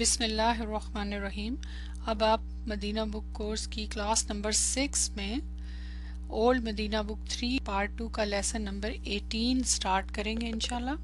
बिस्मिल्लाहिर्रहमानिर्रहीम। अब आप मदीना बुक कोर्स की क्लास नंबर 6 में ओल्ड मदीना बुक 3 पार्ट 2 का लेसन नंबर 18 स्टार्ट करेंगे इंशाल्लाह।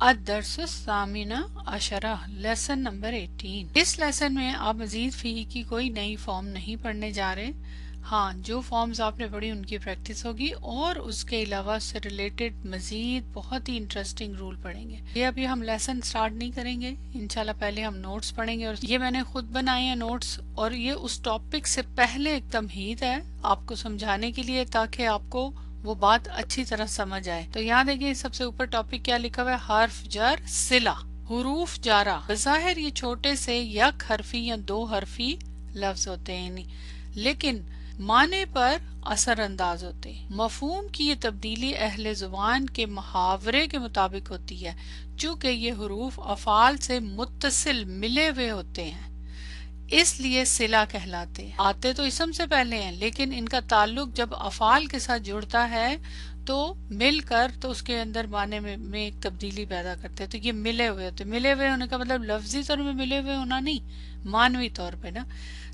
अद-दर्स-उस-सामिना अशरा, लेसन नंबर 18। इस लेसन में आप मजीद फी की कोई नई फॉर्म नहीं पढ़ने जा रहे। हाँ, जो फॉर्म्स आपने पढ़ी उनकी प्रैक्टिस होगी और उसके अलावा से रिलेटेड मजीद बहुत ही इंटरेस्टिंग रूल पढ़ेंगे। ये अभी हम लेसन स्टार्ट नहीं करेंगे इंशाल्लाह, पहले हम नोट्स पढ़ेंगे और ये मैंने खुद बनाए हैं नोट्स, और ये उस टॉपिक से पहले एक तमहीद है आपको समझाने के लिए ताकि आपको वो बात अच्छी तरह समझ आए। तो यहाँ देखिए सबसे ऊपर टॉपिक क्या लिखा हुआ है, हर्फ जर सिला, हुरूफ जारा। बज़ाहिर ये छोटे से यक हरफी या दो हरफी लफ्ज होते हैं, लेकिन माने पर असर अंदाज होते हैं। मफहूम की ये तब्दीली अहले जुबान के मुहावरे के मुताबिक होती है, चूँकि ये हुरूफ अफाल से मुत्तसिल मिले हुए होते हैं इसलिए सिला कहलाते हैं। आते तो इसम से पहले हैं, लेकिन इनका ताल्लुक जब अफाल के साथ जुड़ता है तो मिलकर तो उसके अंदर माने में एक तब्दीली पैदा करते हैं। तो ये मिले हुए होते, मिले हुए होने का मतलब लफ्जी तौर में मिले हुए होना नहीं, मानवी तौर पे ना,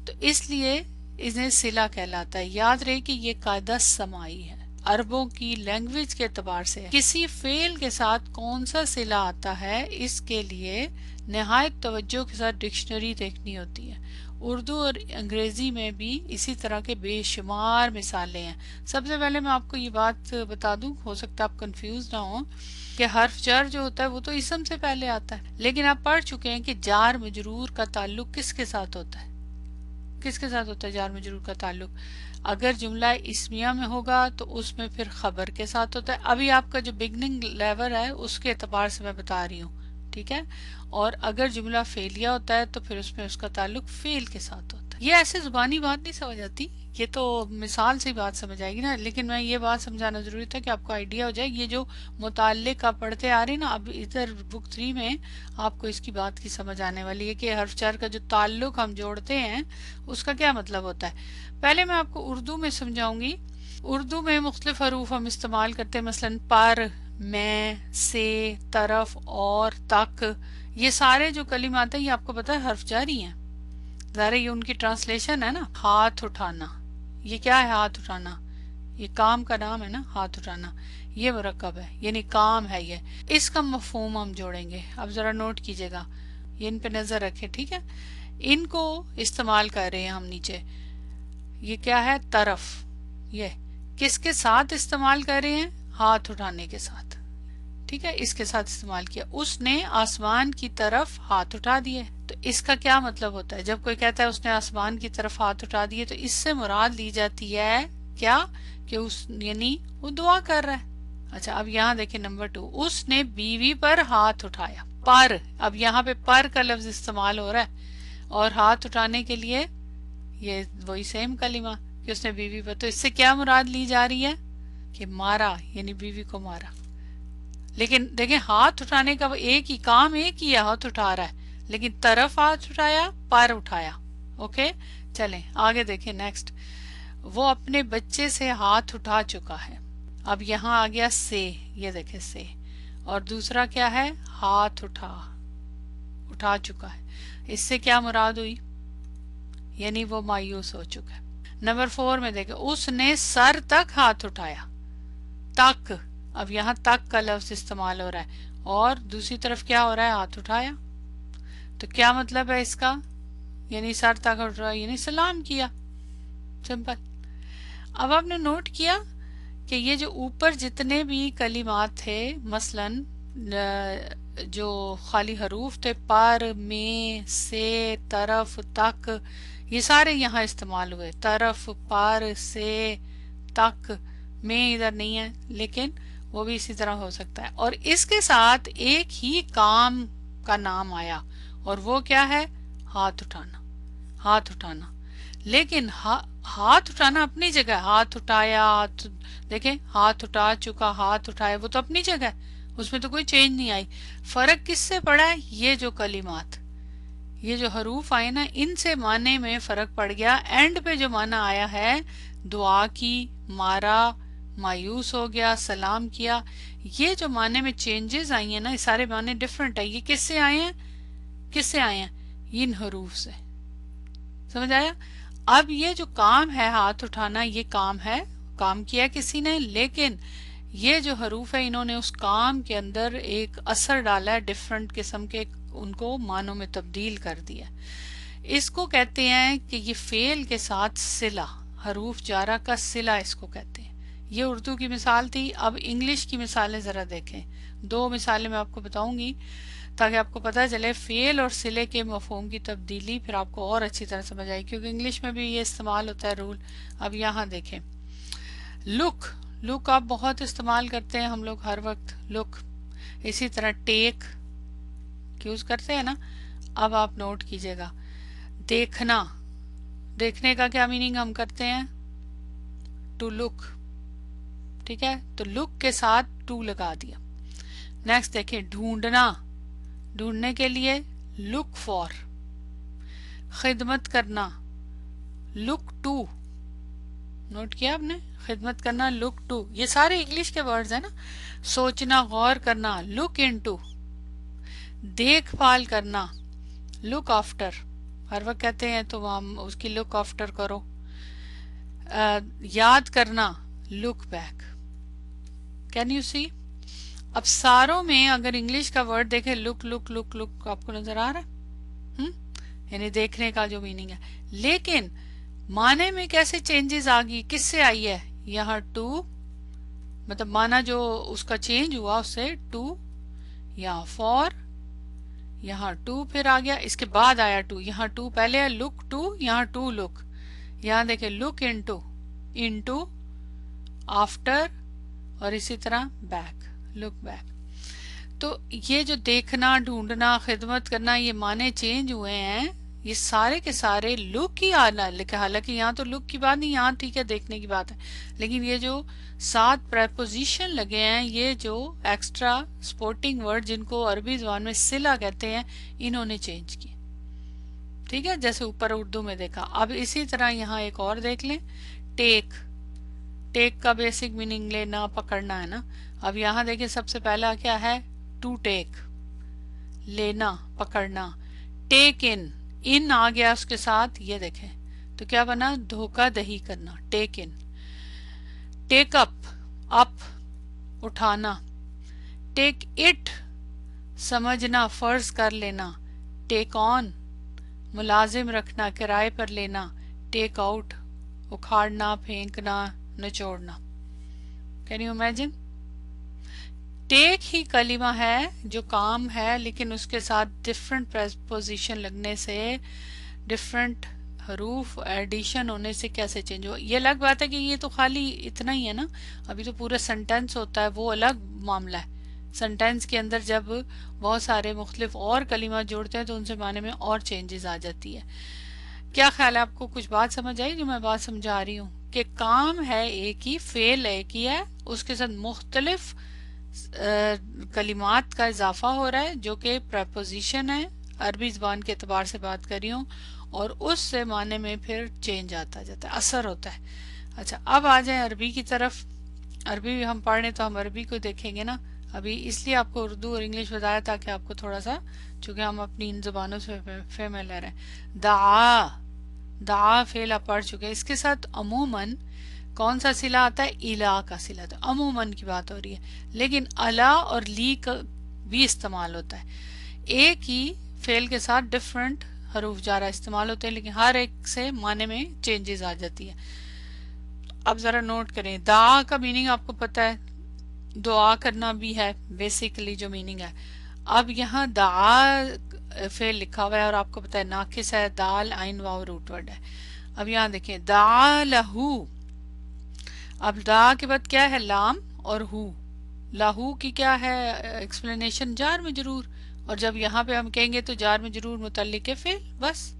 तो इसलिए इन्हें सिला कहलाता है। याद रहे कि ये कायदा समाई है, अरबों की लैंग्वेज के एतबार से किसी फेल के साथ कौन सा सिला आता है इसके लिए निहायत तवज्जो के साथ डिक्शनरी देखनी होती है। उर्दू और अंग्रेजी में भी इसी तरह के बेशुमार मिसालें हैं। सबसे पहले मैं आपको ये बात बता दूं, हो सकता है आप कंफ्यूज ना हो, कि हर्फ जार जो होता है वो तो इसम से पहले आता है, लेकिन आप पढ़ चुके हैं कि जार मजरूर का ताल्लुक किसके साथ होता है, किसके साथ होता है जार मजरूर का ताल्लुक। अगर जुमला इस्मिया में होगा तो उसमें फिर खबर के साथ होता है। अभी आपका जो बिगनिंग लेवल है उसके एतबार से मैं बता रही हूँ, ठीक है। और अगर जुमला फेलिया होता है तो फिर उसमें उसका ताल्लुक फेल के साथ होता है। ये ऐसे जुबानी बात नहीं समझ आती, ये तो मिसाल से बात समझ आएगी ना, लेकिन मैं ये बात समझाना जरूरी था कि आपको आइडिया हो जाए। ये जो मुताल्लिक आप पढ़ते आ रहे हैं ना, अब इधर बुक 3 में आपको इसकी बात की समझ आने वाली है कि हर्फ जार का जो ताल्लुक हम जोड़ते हैं उसका क्या मतलब होता है। पहले मैं आपको उर्दू में समझाऊंगी। उर्दू में मुख्तलिफ हरूफ हम इस्तेमाल करते हैं, मसलन पर, मैं, से, तरफ और तक। ये सारे जो कलिमात हैं ये आपको पता है हर्फ जारी हैं। ज़ाहिर ये उनकी ट्रांसलेशन है ना। हाथ उठाना, ये क्या है, हाथ उठाना, ये काम का नाम है ना, हाथ उठाना, ये मुरक्कब है यानी काम है ये। इसका मफहूम हम जोड़ेंगे। अब जरा नोट कीजिएगा, ये इन पे नजर रखें, ठीक है। इनको इस्तेमाल कर रहे हैं हम नीचे। ये क्या है, तरफ, ये किसके साथ इस्तेमाल कर रहे हैं, हाथ उठाने के साथ, ठीक है, इसके साथ इस्तेमाल किया। उसने आसमान की तरफ हाथ उठा दिए, तो इसका क्या मतलब होता है। जब कोई कहता है उसने आसमान की तरफ हाथ उठा दिए तो इससे मुराद ली जाती है क्या, कि उस यानी वो दुआ कर रहा है। अच्छा, अब यहाँ देखिए नंबर 2, उसने बीवी पर हाथ उठाया। पर, अब यहाँ पे पर का लफ्ज इस्तेमाल हो रहा है और हाथ उठाने के लिए ये वही सेम कलिमा कि उसने बीवी पर, तो इससे क्या मुराद ली जा रही है कि मारा, यानी बीवी को मारा। लेकिन देखें हाथ उठाने का एक ही काम, एक ही हाथ उठा रहा है, लेकिन तरफ हाथ उठाया, पर उठाया। ओके, चलें आगे देखें। नेक्स्ट, वो अपने बच्चे से हाथ उठा चुका है। अब यहाँ आ गया से, ये देखें से, और दूसरा क्या है, हाथ उठा चुका है। इससे क्या मुराद हुई, यानी वो मायूस हो चुका है। नंबर 4 में देखें, उसने सर तक हाथ उठाया। तक, अब यहाँ तक का लफ्ज इस्तेमाल हो रहा है और दूसरी तरफ क्या हो रहा है, हाथ उठाया। तो क्या मतलब है इसका, यानी सर तक उठाया यानी सलाम किया, सिंपल। अब आपने नोट किया कि ये जो ऊपर जितने भी कलिमात थे, मसलन जो खाली हरूफ थे, पर, में, से, तरफ, तक, ये सारे यहाँ इस्तेमाल हुए। तरफ, पर, से, तक, में इधर नहीं है, लेकिन वो भी इसी तरह हो सकता है। और इसके साथ एक ही काम का नाम आया और वो क्या है, हाथ उठाना, हाथ उठाना। लेकिन हाथ उठाना अपनी जगह, हाथ उठाया, देखें हाथ उठा चुका, हाथ उठाया, वो तो अपनी जगह, उसमें तो कोई चेंज नहीं आई। फर्क किससे पड़ा है, ये जो कलिमात, ये जो हरूफ आए ना, इनसे माने में फर्क पड़ गया। एंड पे जो माना आया है, दुआ की, मारा, मायूस हो गया, सलाम किया, ये जो माने में चेंजेस आई हैं ना, ये सारे माने डिफरेंट है। ये किससे आए हैं, किससे आए हैं, इन हरूफ से। समझ आया? अब ये जो काम है हाथ उठाना, ये काम है, काम किया किसी ने, लेकिन ये जो हरूफ है इन्होंने उस काम के अंदर एक असर डाला है, डिफरेंट किस्म के, उनको मानों में तब्दील कर दिया। इसको कहते हैं कि ये फेल के साथ सिला, हरूफ जारा का सिला इसको कहते हैं। ये उर्दू की मिसाल थी। अब इंग्लिश की मिसालें जरा देखें। दो मिसालें मैं आपको बताऊंगी ताकि आपको पता चले फेल और सिले के मफहूम की तब्दीली, फिर आपको और अच्छी तरह समझ आई, क्योंकि इंग्लिश में भी ये इस्तेमाल होता है रूल। अब यहाँ देखें, लुक, लुक आप बहुत इस्तेमाल करते हैं हम लोग हर वक्त, लुक। इसी तरह टेक यूज करते हैं ना। अब आप नोट कीजिएगा, देखना, देखने का क्या मीनिंग हम करते हैं? टू लुक, ठीक है, तो लुक के साथ टू लगा दिया। नेक्स्ट देखें, ढूंढना, ढूंढने के लिए लुक फॉर। खिदमत करना, लुक टू, नोट किया आपने? खिदमत करना, लुक टू, ये सारे इंग्लिश के वर्ड्स हैं ना। सोचना, गौर करना, लुक इनटू। देखभाल करना, लुक आफ्टर, हर वक्त कहते हैं तो हम उसकी लुक आफ्टर करो। याद करना, look back. Can you see? अब सारों में अगर इंग्लिश का वर्ड देखें, लुक लुक लुक लुक, आपको नजर आ रहा है? यानी देखने का जो मीनिंग है, लेकिन माने में कैसे चेंजेस आ गई, किससे आई है? यहाँ टू, मतलब माना जो उसका चेंज हुआ उससे टू, यहाँ फॉर, यहाँ टू फिर आ गया, इसके बाद आया टू, यहाँ टू पहले है, लुक टू, यहाँ टू लुक। यहाँ देखे लुक इनटू, इनटू, आफ्टर, और इसी तरह बैक, लुक बैक। तो ये जो देखना, ढूंढना, खिदमत करना, ये माने चेंज हुए हैं, ये सारे के सारे लुक ही आना लिखा। हालांकि यहाँ तो लुक की बात नहीं, यहाँ ठीक है देखने की बात है, लेकिन ये जो 7 प्रेपोजिशन लगे हैं, ये जो एक्स्ट्रा सपोर्टिंग वर्ड जिनको अरबी ज़बान में सिला कहते हैं, इन्होंने चेंज किए। ठीक है, जैसे ऊपर उर्दू में देखा। अब इसी तरह यहाँ एक और देख लें, टेक, टेक का बेसिक मीनिंग लेना, पकड़ना है ना। अब यहाँ देखिए सबसे पहला क्या है? टू टेक, लेना, पकड़ना। टेक इन, इन आ गया उसके साथ, ये देखें तो क्या बना? धोखा दही करना, टेक इन। टेक अप, अप, उठाना। टेक इट, समझना, फर्ज कर लेना। टेक ऑन, मुलाजिम रखना, किराए पर लेना। टेक आउट, उखाड़ना, फेंकना, निचोड़ना। Can you imagine? टेक ही कलिमा है जो काम है, लेकिन उसके साथ डिफरेंट प्रेपोजिशन लगने से, डिफरेंट हरूफ एडिशन होने से कैसे चेंज हो। ये अलग बात है कि ये तो खाली इतना ही है ना, अभी तो पूरा सेंटेंस होता है, वो अलग मामला है। सेंटेंस के अंदर जब बहुत सारे मुख्तलिफ और कलिमा जोड़ते हैं तो उनसे माने में और चेंजेस आ जाती है। क्या ख्याल है, आपको कुछ बात समझ आई जो मैं बात समझा रही हूँ? कि काम है एक ही, फेल एक ही है, उसके साथ मुख्तलिफ कलिमात का इजाफा हो रहा है जो कि प्रपोजिशन है, अरबी ज़बान के एतबार से बात कर रही हूँ, और उससे माने में फिर चेंज आता जाता है, असर होता है। अच्छा, अब आ जाए अरबी की तरफ। अरबी हम पढ़ रहे तो हम अरबी को देखेंगे ना। अभी इसलिए आपको उर्दू और इंग्लिश बताया ताकि आपको थोड़ा सा, चूंकि हम अपनी इन ज़बानों से फेमिलियर हैं। दा, दा फेल आप पढ़ चुके हैं, इसके साथ अमूमन कौन सा सिला आता है? इला का सिला। तो अमूमन की बात हो रही है, लेकिन अला और ली का भी इस्तेमाल होता है। एक ही फेल के साथ डिफरेंट हरूफ जारा इस्तेमाल होते हैं, लेकिन हर एक से माने में चेंजेस आ जाती है। अब जरा नोट करें, दा का मीनिंग आपको पता है, दुआ करना भी है बेसिकली जो मीनिंग है। अब यहाँ दा फेल लिखा हुआ है और आपको पता है नाकिस है, दाल आइन वाव रूट वर्ड है। अब यहाँ देखें, दा लहू, अब दा के बाद क्या है? लाम और हु। लाहू की क्या है एक्सप्लेनेशन? जार मजरूर। और जब यहाँ पे हम कहेंगे तो जार मजरूर मुतल्लिक फेल, बस।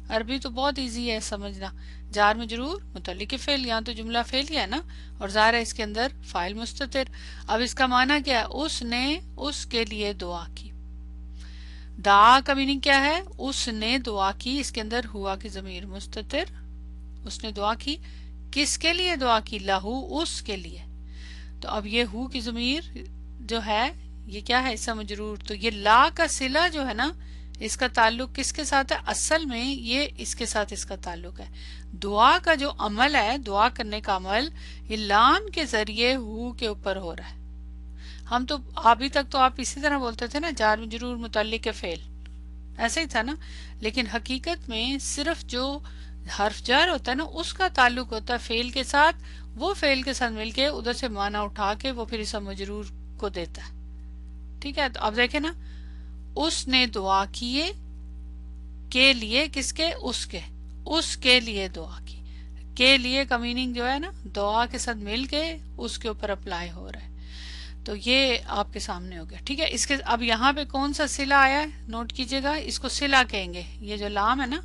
अरबी तो बहुत इजी है समझना, जार मजरूर मुतल्लिक फेल, यहाँ तो जुमला फेल ही है ना, और जार है इसके अंदर फाइल मुस्ततिर। अब इसका माना क्या है? उसने उसके लिए दुआ की। दा का मीनिंग क्या है? उसने दुआ की, इसके अंदर हुआ की जमीर मुस्ततिर, उसने दुआ की। किसके लिए दुआ की? लहू, उसके लिए। तो अब ये हु की जमीर जो है ये क्या है? इसका मजरूर। तो ये ला का सिला जो है ना, इसका ताल्लुक किसके साथ है, असल में ये इसके साथ इसका ताल्लुक है। दुआ का जो अमल है, दुआ करने का अमल, ये लाम के जरिए हु के ऊपर हो रहा है। हम तो अभी तक तो आप इसी तरह बोलते थे ना, जार मजरूर मुतल्लिक फेल, ऐसे ही था ना। लेकिन हकीकत में सिर्फ जो हर्फ जार होता है ना, उसका ताल्लुक होता है फेल के साथ, वो फेल के साथ मिलके उधर से माना उठा के वो फिर इसम मजरूर को देता है। ठीक है, तो अब देखें ना, उसने दुआ किए के लिए, किसके, उसके लिए दुआ की, के लिए का मीनिंग जो है ना, दुआ के साथ मिलके उसके ऊपर अप्लाई हो रहा है। तो ये आपके सामने हो गया। ठीक है, इसके अब यहाँ पे कौन सा सिला आया है, नोट कीजिएगा, इसको सिला कहेंगे। ये जो लाम है ना,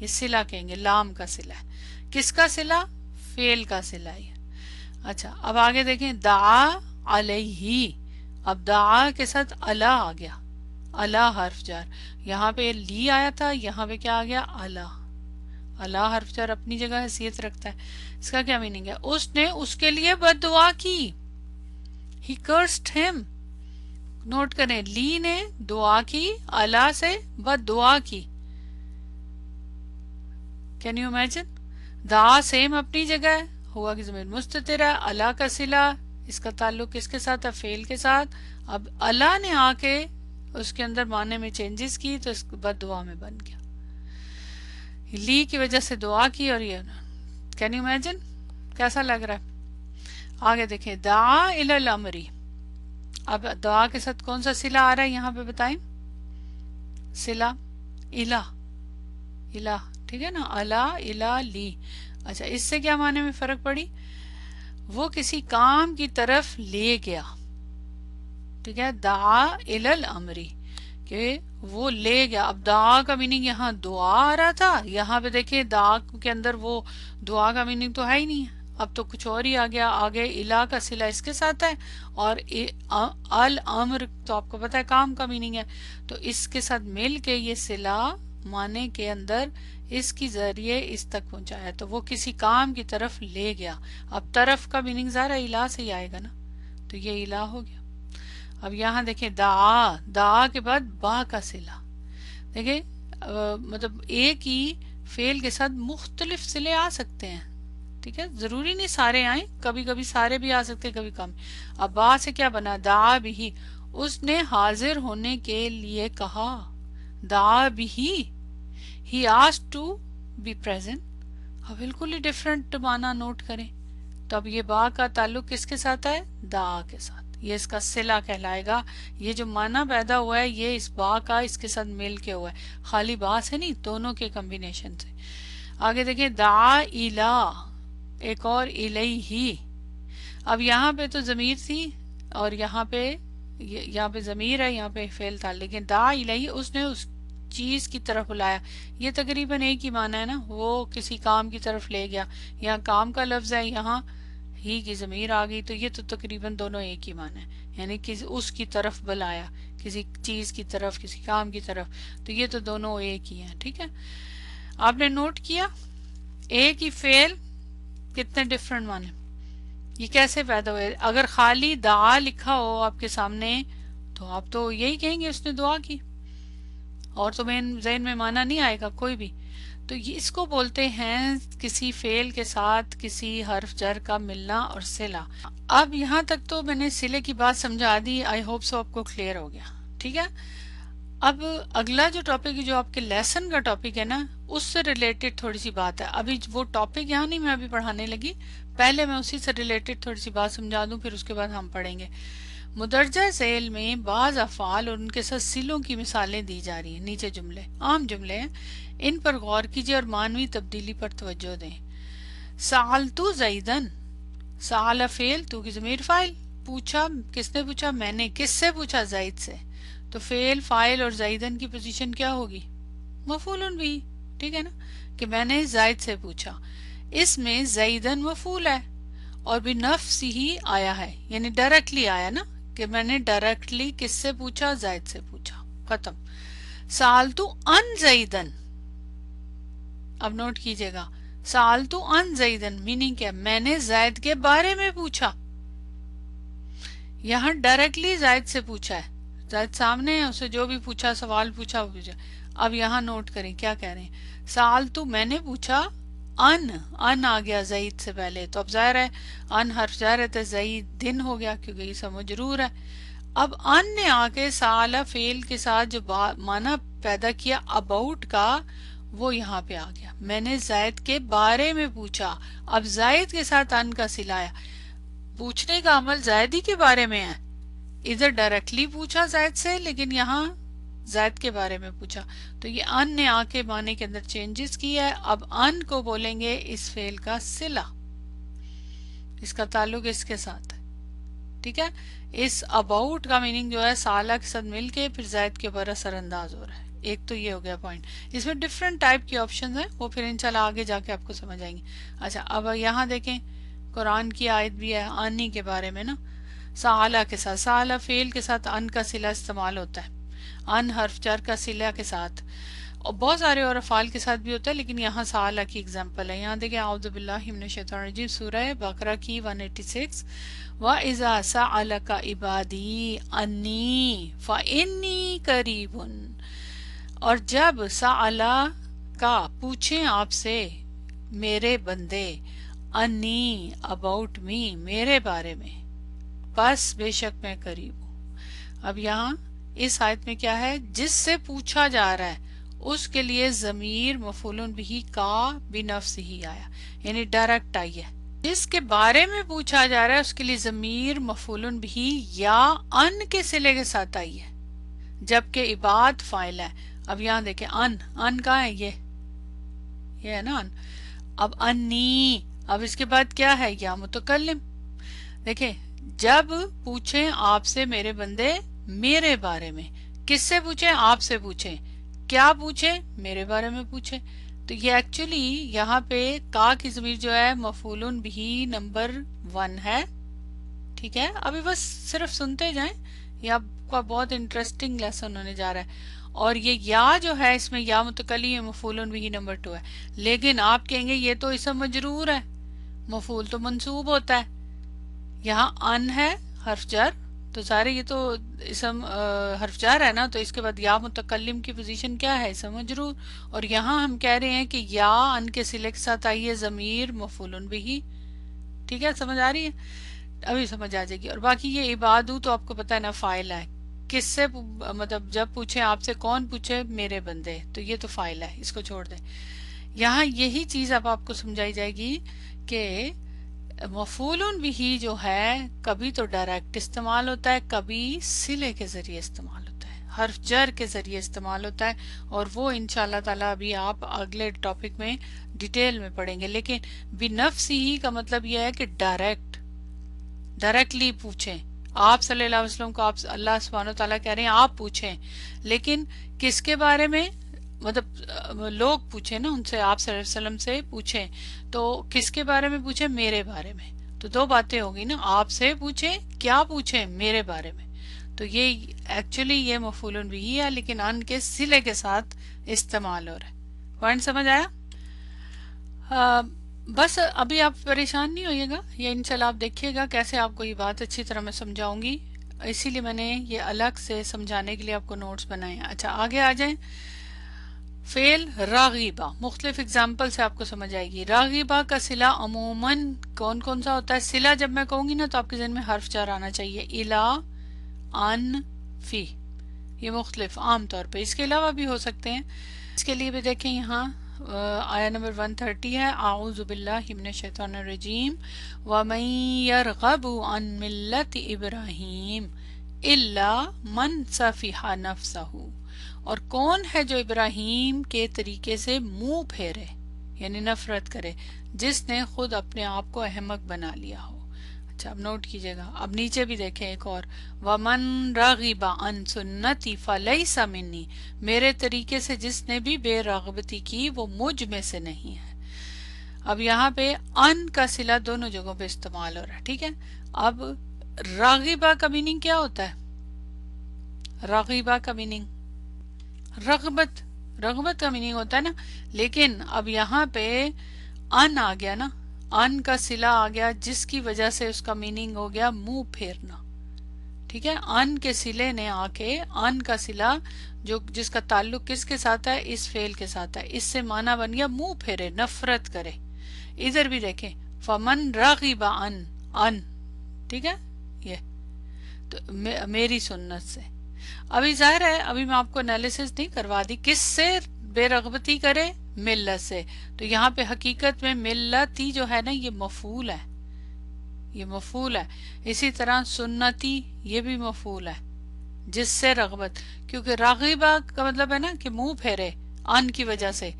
ये सिला कहेंगे, लाम का सिला है। किसका सिला, फेल का सिला है। अच्छा, अब आगे देखें, दा अलैहि, अब दा के साथ अला आ गया, अला हर्फ जार, यहाँ पे ली आया था, यहाँ पे क्या आ गया, अला। अला हर्फ जार अपनी जगह हैसियत रखता है। इसका क्या मीनिंग है, उसने उसके लिए बद्दुआ की, ही कर्स्ड हिम। नोट करें, ली ने दुआ की, अला से बद्दुआ की। कैन यू इमेजिन, दा सेम अपनी जगह है, हुआ की जमीन मुस्ततिर है, अला का सिला, इसका ताल्लुक किसके साथ है, फेल के साथ। अब अला ने आके उसके अंदर माने में चेंजेस की, तो इसके बाद दुआ में बन गया, ली की वजह से दुआ की। और ये कैन यू इमेजिन कैसा लग रहा है। आगे देखें, दा इलल अमरी, अब दुआ के साथ कौन सा सिला आ रहा है यहाँ पे बताएं, सिला इला, इला, ठीक है ना, अला इला ली। अच्छा, इससे क्या माने में फर्क पड़ी, वो किसी काम की तरफ ले गया। ठीक है, दा इलल अमरी, कि वो ले गया। अब दा का मीनिंग यहाँ दुआ आ रहा था, यहाँ पे देखिए दा के अंदर वो दुआ का मीनिंग तो है ही नहीं है, अब तो कुछ और ही आ गया। आगे इला का सिला इसके साथ है, और अल अम्र तो आपको पता है काम का मीनिंग है, तो इसके साथ मिल के ये सिला माने के अंदर इसकी जरिए इस तक पहुंचाया, तो वो किसी काम की तरफ ले गया। अब तरफ का मीनिंग ज़रा इला से ही आएगा ना, तो ये इला हो गया। अब यहाँ देखें, दा, दा के बाद बा का सिला, देखिए मतलब एक ही फेल के साथ मुख्तलिफ सिले आ सकते हैं। ठीक है, जरूरी नहीं सारे आए, कभी कभी सारे भी आ सकते हैं, कभी कम। अब बा से क्या बना, दा भी, उसने हाजिर होने के लिए कहा, दा भी, he asked to be present. अब बिल्कुल ही डिफरेंट माना नोट करें। तो अब ये बा का ताल्लुक किसके साथ है, दा के साथ, ये इसका सिला कहलाएगा। ये जो माना पैदा हुआ है ये इस बा का इसके साथ मिल के हुआ है, खाली बा से नहीं, दोनों के कॉम्बिनेशन से। आगे देखें, दा इला, एक और इलैहि। अब यहाँ पे तो जमीर थी और यहाँ पे जमीर है, यहाँ पे फेल था, लेकिन दा इलैहि, उसने उस चीज की तरफ बुलाया, ये तकरीबन एक ही माना है ना, वो किसी काम की तरफ ले गया। यहाँ काम का लफ्ज है, यहाँ ही की जमीर आ गई, तो ये तो तकरीबन दोनों एक ही माना है, यानी कि उसकी तरफ बुलाया, किसी चीज की तरफ, किसी काम की तरफ, तो ये तो दोनों एक ही हैं। ठीक है, आपने नोट किया एक ही फेल कितने डिफरेंट माने, ये कैसे पैदा हुए। अगर खाली दा लिखा हो आपके सामने तो आप तो यही कहेंगे उसने दुआ की, और तो मेन ज़हन में माना नहीं आएगा कोई भी। तो ये इसको बोलते हैं किसी फेल के साथ किसी हर्फ जर का मिलना और सिला। अब यहाँ तक तो मैंने सिले की बात समझा दी, आई होप सो आपको क्लियर हो गया। ठीक है, अब अगला जो टॉपिक जो आपके लेसन का टॉपिक है ना, उससे रिलेटेड थोड़ी सी बात है। अभी वो टॉपिक यहाँ नहीं मैं अभी पढ़ाने लगी, पहले मैं उसी से रिलेटेड थोड़ी सी बात समझा दूं, फिर उसके बाद हम पढ़ेंगे। मुदरजा ज़ेल में बाज अफ़ाल और उनके साथ सिलों की मिसालें दी जा रही हैं। नीचे जुमले आम जुमले हैं, इन पर गौर कीजिए और मानवी तब्दीली पर तवज्जो दें। सालतू ज़ैदन, साल फेल, तू की ज़मीर फाइल, पूछा किसने पूछा, मैंने। किससे पूछा, ज़ैद से, तो फेल फाइल और ज़ैदन की पोजीशन क्या होगी, मफूलन भी। ठीक है ना, कि मैंने ज़ैद से पूछा, इसमें ज़ैदन मफूल है और भी नफ्स ही आया है, यानी डायरेक्टली आया ना, कि मैंने डायरेक्टली किससे पूछा, ज़ैद से पूछा, खत्म। सालतू अन ज़ैदन, अब नोट कीजिएगा, सालतू अन ज़ैदन मीनिंग क्या, मैंने ज़ैद के बारे में पूछा। यहां डायरेक्टली ज़ैद से पूछा है, زید سامنے ہے، اسے جو بھی پوچھا، سوال پوچھا وہ پوچھا. اب یہاں نوٹ کریں کیا کہہ رہے ہیں. سال تو میں نے پوچھا ان آ گیا زید سے پہلے، تو اب ظاہر ہے ان حرف جر ہے تو زید دن ہو گیا کیونکہ یہ سب مجرور ہے. اب ان نے آ کے سالہ فعل کے ساتھ جو معنی پیدا کیا اباؤٹ کا، وہ یہاں پہ آ گیا. میں نے زید کے بارے میں پوچھا، اب زید کے ساتھ ان کا صلہ ہے. پوچھنے کا عمل زید ہی کے بارے میں ہے، ادھر ڈائریکٹلی پوچھا زید سے، لیکن یہاں زید کے بارے میں پوچھا. تو یہ ان نے آ کے معنی کے اندر چینجز کیا ہے. اب ان کو بولیں گے اس فعل کا صلہ، اس کا تعلق اس کے ساتھ ہے. ٹھیک ہے. اس اباؤٹ کا میننگ جو ہے سالہ کے ساتھ مل کے پھر زید کے اوپر اثر انداز ہو رہا ہے. ایک تو یہ ہو گیا پوائنٹ. اس میں ڈفرینٹ ٹائپ کی آپشنز ہیں، وہ پھر انشاءاللہ آگے جا کے آپ کو سمجھ آئیں گے. اچھا اب یہاں دیکھیں قرآن کی آیت بھی ہے آنی کے بارے میں نا. سالہ کے ساتھ، سالہ فعل کے ساتھ ان کا صلہ استعمال ہوتا ہے، ان حرف جر کا صلہ کے ساتھ، اور بہت سارے اور افعال کے ساتھ بھی ہوتا ہے، لیکن یہاں سالہ کی اگزامپل ہے. یہاں دیکھیں اعوذ باللہ من الشیطان الرجیم، سورہ بقرہ کی 186. وَإِذَا سَأَلَكَ عِبَادِي أَنِّي فَإِنِّي قَرِيبٌ، اور جب سألہ کا پوچھیں آپ سے میرے بندے، انی اباؤٹ می میرے بارے میں، بس بے شک میں قریب ہوں. اب یہاں اس آیت میں کیا ہے، جس سے پوچھا جا رہا ہے اس کے لیے ضمیر مفعول بہ کا بنفس ہی آیا، یعنی ڈائریکٹ آئی ہے. جس کے بارے میں پوچھا جا رہا ہے اس کے لیے ضمیر مفعول بہ یا ان کے صلے کے ساتھ آئی ہے، جبکہ عباد فاعل ہے. اب یہاں دیکھیں ان کہاں ہے، یہ ہے نا ان. اب انی، اب اس کے بعد کیا ہے، یا متکلم. دیکھیں جب پوچھیں آپ سے میرے بندے میرے بارے میں، کس سے پوچھیں، آپ سے پوچھیں، کیا پوچھیں، میرے بارے میں پوچھیں. تو یہ ایکچولی یہاں پہ کا کی ضمیر جو ہے مفعول بہ نمبر 1 ہے. ٹھیک ہے. ابھی بس صرف سنتے جائیں، یہ آپ کا بہت انٹرسٹنگ لیسن ہونے جا رہا ہے. اور یہ یا جو ہے اس میں یا متکلم مفعول بہ نمبر 2 ہے، لیکن آپ کہیں گے یہ تو اسم مجرور ہے، مفعول تو منصوب ہوتا ہے. یہاں ان ہے حرف جر، تو ظاہر یہ تو اسم حرف جر ہے نا، تو اس کے بعد یا متکلم کی پوزیشن کیا ہے، اسم مجرور. اور یہاں ہم کہہ رہے ہیں کہ یا ان کے صلے کے ساتھ آئیے ضمیر مفعول بہ. ٹھیک ہے، سمجھ آ رہی ہے، ابھی سمجھ آ جائے گی. اور باقی یہ عبادو تو آپ کو پتہ ہے نا فاعل ہے، کس سے مطلب جب پوچھے آپ سے، کون پوچھے، میرے بندے، تو یہ تو فاعل ہے، اس کو چھوڑ دیں. یہاں یہی چیز اب آپ کو سمجھائی جائے گی کہ مفعول بہ جو ہے کبھی تو ڈائریکٹ استعمال ہوتا ہے، کبھی صلے کے ذریعے استعمال ہوتا ہے، حرف جر کے ذریعے استعمال ہوتا ہے. اور وہ انشاءاللہ تعالی ابھی آپ اگلے ٹاپک میں ڈیٹیل میں پڑھیں گے. لیکن بنفس ہی کا مطلب یہ ہے کہ ڈائریکٹلی پوچھیں. آپ صلی اللہ علیہ وسلم کو آپ اللہ سبحانہ وتعالیٰ کہہ رہے ہیں آپ پوچھیں، لیکن کس کے بارے میں، مطلب لوگ پوچھیں نا ان سے، آپ صلی اللہ علیہ وسلم سے پوچھیں، تو کس کے بارے میں پوچھیں، میرے بارے میں. تو دو باتیں ہوگی نا، آپ سے پوچھیں، کیا پوچھیں، میرے بارے میں. تو یہ ایکچولی یہ مفعول بہ ہے، لیکن ان کے صلے کے ساتھ استعمال ہو رہا ہے. پوائنٹ سمجھ آیا؟ بس ابھی آپ پریشان نہیں ہوئیے گا، یہ انشاءاللہ آپ دیکھیے گا کیسے آپ کو یہ بات اچھی طرح میں سمجھاؤں گی، اسی لیے میں نے یہ الگ سے سمجھانے کے لیے آپ کو نوٹس بنائے ہیں. اچھا آگے آ جائیں. فعل راغبہ، مختلف اگزامپل سے آپ کو سمجھ آئے گی. راغبہ کا صلہ عموماً کون کون سا ہوتا ہے؟ صلہ جب میں کہوں گی نا تو آپ کے ذہن میں حرف جر آنا چاہیے، الا، ان، فی، یہ مختلف عام طور پہ، اس کے علاوہ بھی ہو سکتے ہیں. اس کے لیے بھی دیکھیں یہاں آیا نمبر 130 ہے، اعوذ باللہ من الشیطان الرجیم وَمَن يَرْغَبُ عَن مِلَّةِ إِبْرَاهِيمَ إِلَّا مَن سَفِحَ نَفْسَهُ، اور کون ہے جو ابراہیم کے طریقے سے منہ پھیرے، یعنی نفرت کرے، جس نے خود اپنے آپ کو احمق بنا لیا ہو. اچھا اب نوٹ کیجئے گا. اب نیچے بھی دیکھیں ایک اور، وَمَن رَغِبَ عَن سُنَّتِي فَلَيْسَ مِنِّي، میرے طریقے سے جس نے بھی بے رغبتی کی وہ مجھ میں سے نہیں ہے. اب یہاں پہ ان کا صلہ دونوں جگہوں پہ استعمال ہو رہا ہے. ٹھیک ہے. اب راغبہ کا میننگ کیا ہوتا ہے؟ راغبہ کا میننگ رغبت کا میننگ ہوتا ہے نا، لیکن اب یہاں پہ ان آ گیا نا، ان کا صلہ آ گیا جس کی وجہ سے اس کا میننگ ہو گیا منہ پھیرنا. ٹھیک ہے، ان کے صلے نے آ کے، ان کا صلہ جو جس کا تعلق کس کے ساتھ ہے، اس فعل کے ساتھ ہے، اس سے معنی بن گیا منہ پھیرے، نفرت کرے. ادھر بھی دیکھیں فمن رغب ان ٹھیک ہے، یہ تو میری سنت سے. ابھی ظاہر ہے ابھی میں آپ کو انالیسس نہیں کروا دی کس سے بے رغبتی کرے، ملت سے. تو یہاں پہ حقیقت میں ملتی جو ہے نا یہ مفعول ہے، یہ مفعول ہے. اسی طرح سنتی یہ بھی مفعول ہے، جس سے رغبت، کیونکہ راغبہ کا مطلب ہے نا کہ منہ پھیرے ان کی وجہ سے.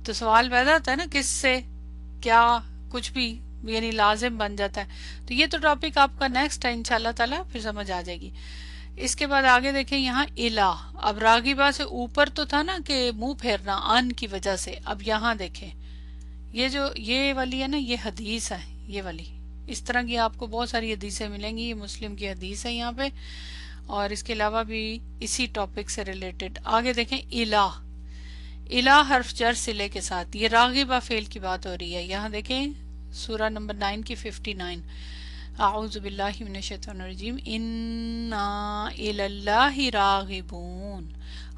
تو سوال پیدا ہوتا ہے نا کس سے، کیا، کچھ بھی یعنی لازم بن جاتا ہے. تو یہ تو ٹاپک آپ کا نیکسٹ ہے انشاءاللہ تعالیٰ، پھر سمجھ آ جائے گی. اس کے بعد آگے دیکھیں یہاں الہ. اب راغبہ سے اوپر تو تھا نا کہ منہ پھیرنا ان کی وجہ سے. اب یہاں دیکھیں یہ جو یہ والی ہے نا یہ حدیث ہے، یہ والی اس طرح کی آپ کو بہت ساری حدیثیں ملیں گی. یہ مسلم کی حدیث ہے یہاں پہ، اور اس کے علاوہ بھی اسی ٹاپک سے ریلیٹڈ. آگے دیکھیں الہ. الہ حرف جر صلے کے ساتھ، یہ راغبہ فعل کی بات ہو رہی ہے. یہاں دیکھیں سورہ نمبر 9 کی 59، اعوذ باللہ من الشیطان الرجیم، انا الی اللہ راغبون،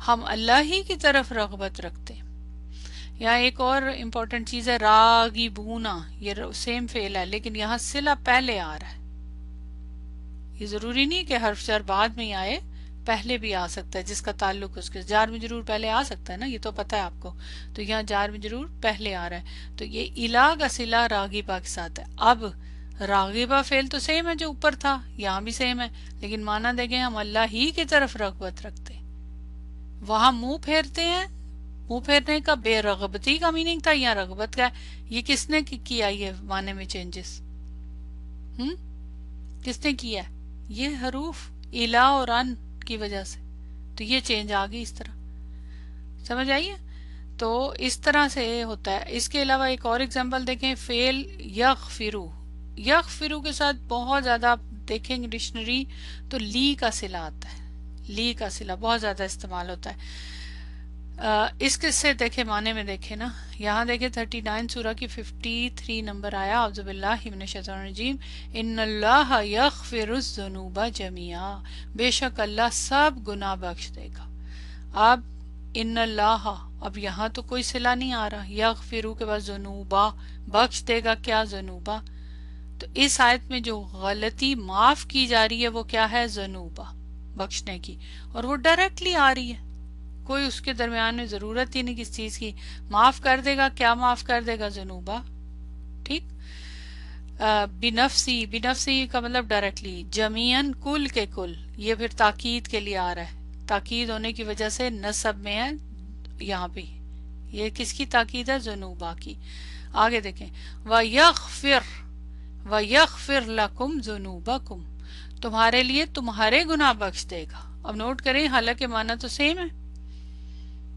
ہم اللہ ہی کی طرف رغبت رکھتے ہیں. یہاں ایک اور امپورٹنٹ چیز ہے راغبونا، یہ سیم فعل ہے لیکن یہاں صلہ پہلے آ رہا ہے. یہ ضروری نہیں کہ حرف جر بعد میں ہی آئے، پہلے بھی آ سکتا ہے، جس کا تعلق اس کے جار مجرور پہلے آ سکتا ہے نا، یہ تو پتہ ہے آپ کو. تو یہاں جار مجرور پہلے آ رہا ہے، تو یہ الہ کا صلہ راغبہ کے ساتھ ہے. اب راغبہ فعل تو سیم ہے جو اوپر تھا، یہاں بھی سیم ہے، لیکن معنی دیکھیں ہم اللہ ہی کی طرف رغبت رکھتے ہیں. وہاں منہ پھیرتے ہیں، منہ پھیرنے کا بے رغبتی کا میننگ تھا، یہاں رغبت کا. یہ کس نے کیا یہ معنی میں چینجز؟ کس نے کیا؟ یہ حروف الہ اور ان کی وجہ سے. تو یہ چینج آ گئی اس طرح، سمجھ آئیے؟ تو اس طرح سے ہوتا ہے. اس کے علاوہ ایک اور اگزامپل دیکھیں، فعل یغفرو. یغفرو کے ساتھ بہت زیادہ آپ دیکھیں گے ڈکشنری تو لی کا صلہ آتا ہے، لی کا صلہ بہت زیادہ استعمال ہوتا ہے. اس کے سے دیکھیں معنی میں دیکھیں نا، یہاں دیکھیں 39 سورہ کی 53 نمبر آیا، اعوذ باللہ من الشیطان الرجیم، ان اللہ یغفر الذنوب جميعا، بے شک اللہ سب گناہ بخش دے گا. اب ان اللہ، اب یہاں تو کوئی صلہ نہیں آ رہا، یغفرو کے بعد ذنوبا، بخش دے گا کیا؟ ذنوبا. تو اس آیت میں جو غلطی معاف کی جا رہی ہے وہ کیا ہے؟ ذنوبا، بخشنے کی، اور وہ ڈائریکٹلی آ رہی ہے، کوئی اس کے درمیان میں ضرورت ہی نہیں کس چیز کی. معاف کر دے گا کیا؟ معاف کر دے گا ذنوبا. ٹھیک. بنفسی، بنفسی کا مطلب ڈائریکٹلی، جمیعن کل کے کل، یہ پھر تاکید کے لیے آ رہا ہے، تاکید ہونے کی وجہ سے نصب میں ہے یہاں پہ. یہ کس کی تاکید ہے؟ ذنوبا کی. آگے دیکھیں وَيَغْفِرْ، وَيَغْفِرْ لَكُمْ ذُنُوبَكُمْ، تمہارے لیے تمہارے گناہ بخش دے گا. اب نوٹ کریں حالانکہ معنی تو سیم ہے،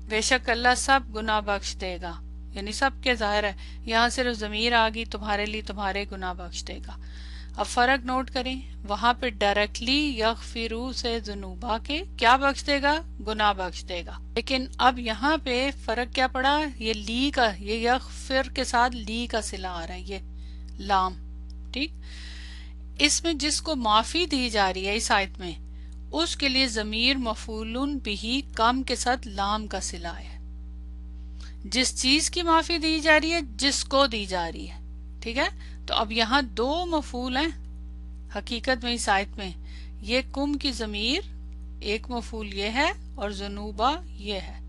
بے شک اللہ سب گناہ بخش دے گا، یعنی سب کے ظاہر ہے، یہاں صرف ضمیر آ گئی، تمہارے لیے تمہارے گناہ بخش دے گا. اب فرق نوٹ کریں، وہاں پہ ڈائریکٹلی یغفرو سے ذنوبا کے کیا بخش دے گا؟ گناہ بخش دے گا. لیکن اب یہاں پہ فرق کیا پڑا؟ یہ لی کا، یہ یغفر کے ساتھ لی کا صلہ آ رہا ہے، یہ لام. ٹھیک. اس میں جس کو معافی دی جا رہی ہے اس آیت میں، اس کے لیے ضمیر مفعول بھی کم کے ساتھ لام کا صلہ ہے. جس چیز کی معافی دی جا رہی ہے، جس کو دی جا رہی ہے. ٹھیک ہے. تو اب یہاں دو مفعول ہیں حقیقت میں اس آیت میں، یہ کم کی ضمیر ایک مفعول یہ ہے اور ذنوبا یہ ہے.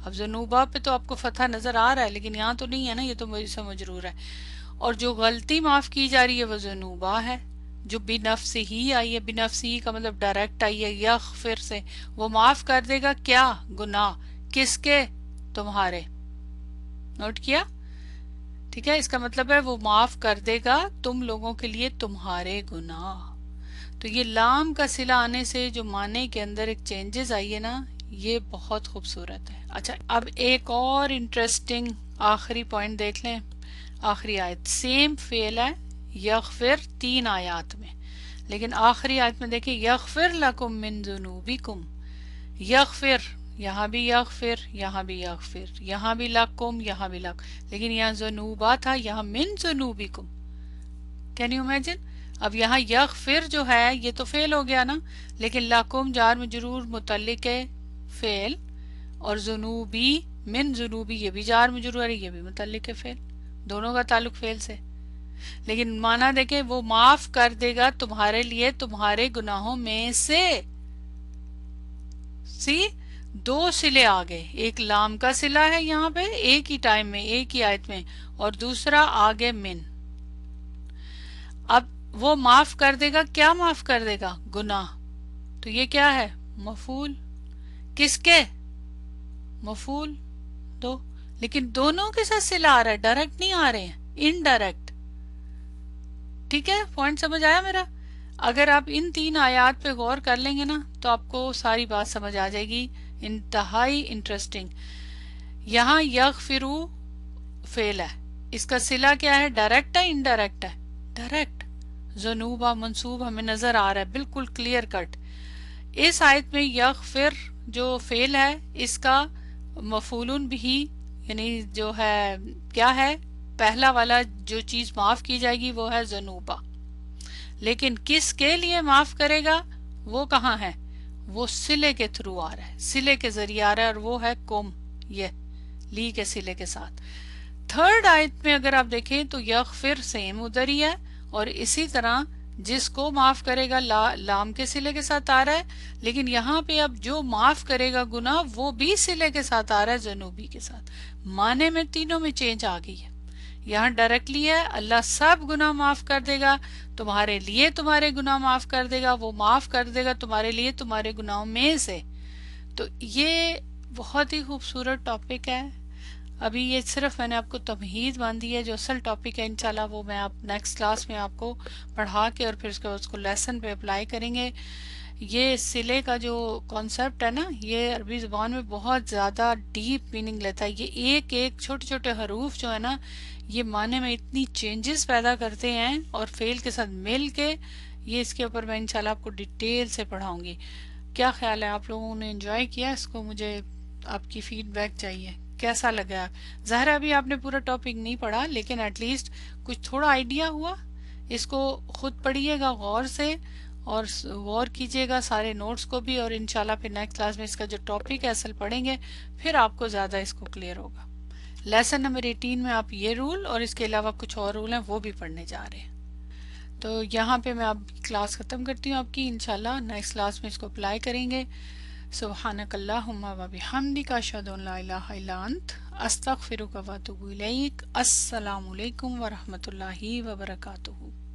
اب ذنوبا پہ تو آپ کو فتح نظر آ رہا ہے لیکن یہاں تو نہیں ہے نا، یہ تو مجھ سے مجرور ہے. اور جو غلطی معاف کی جا رہی ہے وہ ذنوبا ہے، جو بنفسی ہی آئی ہے، بنفسی کا مطلب ڈائریکٹ آئی ہے یغفر سے، وہ معاف کر دے گا کیا؟ گناہ. کس کے؟ تمہارے. نوٹ کیا؟ ٹھیک ہے. اس کا مطلب ہے وہ معاف کر دے گا تم لوگوں کے لیے تمہارے گناہ. تو یہ لام کا صلہ آنے سے جو معنی کے اندر ایک چینجز آئی ہے نا، یہ بہت خوبصورت ہے. اچھا اب ایک اور انٹرسٹنگ آخری پوائنٹ دیکھ لیں. آخری آیت سیم فعل ہے یغفر 3 آیات میں، لیکن آخری آیت میں دیکھیں یغفر لکم من ذنوبکم. یغفر، یہاں بھی یغفر، یہاں بھی یغفر، یہاں بھی لکم، یہاں بھی لک، لیکن یہاں ذنوبا تھا، یہاں من ذنوبکم. Can you imagine? اب یہاں یغفر جو ہے یہ تو فعل ہو گیا نا، لیکن لکم جار مجرور متعلق ہے فعل، اور ذنوبی من ذنوبی یہ بھی جار مجرور ہے، یہ بھی متعلق ہے فعل، دونوں کا تعلق فعل سے. لیکن معنی دیکھیں، وہ معاف کر دے گا تمہارے لیے تمہارے گناہوں میں سے. سی دو صلے آ گئے، ایک لام کا صلہ ہے یہاں پہ ایک ہی ٹائم میں ایک ہی آیت میں، اور دوسرا آگے من. اب وہ معاف کر دے گا، کیا معاف کر دے گا؟ گناہ. تو یہ کیا ہے؟ مفعول. کس کے؟ مفعول دو. لیکن دونوں کے ساتھ صلہ آ رہا ہے، ڈائریکٹ نہیں آ رہے ہیں، انڈائریکٹ. ٹھیک ہے، پوائنٹ سمجھ آیا میرا؟ اگر آپ ان 3 آیات پہ غور کر لیں گے نا تو آپ کو ساری بات سمجھ آ جائے گی. انتہائی انٹرسٹنگ. یہاں یغفرو فعل ہے، اس کا صلہ کیا ہے؟ ڈائریکٹ ہے انڈائریکٹ ہے؟ ڈائریکٹ. ذنوبہ منصوب ہمیں نظر آ رہا ہے بالکل کلیئر کٹ. اس آیت میں یغفر جو فعل ہے اس کا مفعول بھی، یعنی جو ہے کیا ہے، پہلا والا جو چیز معاف کی جائے گی وہ ہے ذنوبہ. لیکن کس کے لیے معاف کرے گا؟ وہ کہاں ہے؟ وہ صلے کے تھرو آ رہا ہے، صلے کے ذریعے آ رہا ہے، اور وہ ہے کم، یہ لی کے صلے کے ساتھ. تھرڈ آیت میں اگر آپ دیکھیں تو یغفر سیم ادھر ہی ہے، اور اسی طرح جس کو معاف کرے گا لام کے صلے کے ساتھ آ رہا ہے، لیکن یہاں پہ اب جو معاف کرے گا گناہ وہ بھی صلے کے ساتھ آ رہا ہے، ذنوبی کے ساتھ. معنی میں تینوں میں چینج آ گئی ہے. یہاں ڈائریکٹلی ہے اللہ سب گناہ معاف کر دے گا تمہارے لیے، تمہارے گناہ معاف کر دے گا، وہ معاف کر دے گا تمہارے لیے تمہارے گناہوں میں سے. تو یہ بہت ہی خوبصورت ٹاپک ہے. ابھی یہ صرف میں نے آپ کو تمہید باندھی ہے، جو اصل ٹاپک ہے انشاءاللہ وہ میں آپ نیکسٹ کلاس میں آپ کو پڑھا کے اور پھر اس کو لیسن پہ اپلائی کریں گے. یہ صلے کا جو کانسیپٹ ہے نا، یہ عربی زبان میں بہت زیادہ ڈیپ میننگ لیتا ہے. یہ ایک ایک چھوٹے چھوٹے حروف جو ہے نا، یہ معنی میں اتنی چینجز پیدا کرتے ہیں، اور فعل کے ساتھ مل کے یہ اس کے اوپر میں انشاءاللہ آپ کو ڈیٹیل سے پڑھاؤں گی. کیا خیال ہے، آپ لوگوں نے انجوائے کیا اس کو؟ مجھے آپ کی فیڈ بیک چاہیے، کیسا لگا؟ ظاہر ابھی آپ نے پورا ٹاپک نہیں پڑھا، لیکن ایٹ لیسٹ کچھ تھوڑا آئیڈیا ہوا. اس کو خود پڑھیے گا غور سے، اور غور کیجیے گا سارے نوٹس کو بھی، اور انشاءاللہ پھر نیکسٹ کلاس میں اس کا جو ٹاپک ہے اصل پڑھیں گے، پھر آپ کو زیادہ اس کو کلیئر ہوگا. لیسن نمبر 18 میں آپ یہ رول اور اس کے علاوہ کچھ اور رول ہیں وہ بھی پڑھنے جا رہے ہیں. تو یہاں پہ میں آپ کلاس ختم کرتی ہوں آپ کی. انشاءاللہ نیکسٹ کلاس میں اس کو اپلائی کریں گے. سبحانک اللہم و بحمدک اشہد ان لا الہ الا انت استغفرک و اتوب الیک. السلام علیکم ورحمۃ اللہ وبرکاتہ.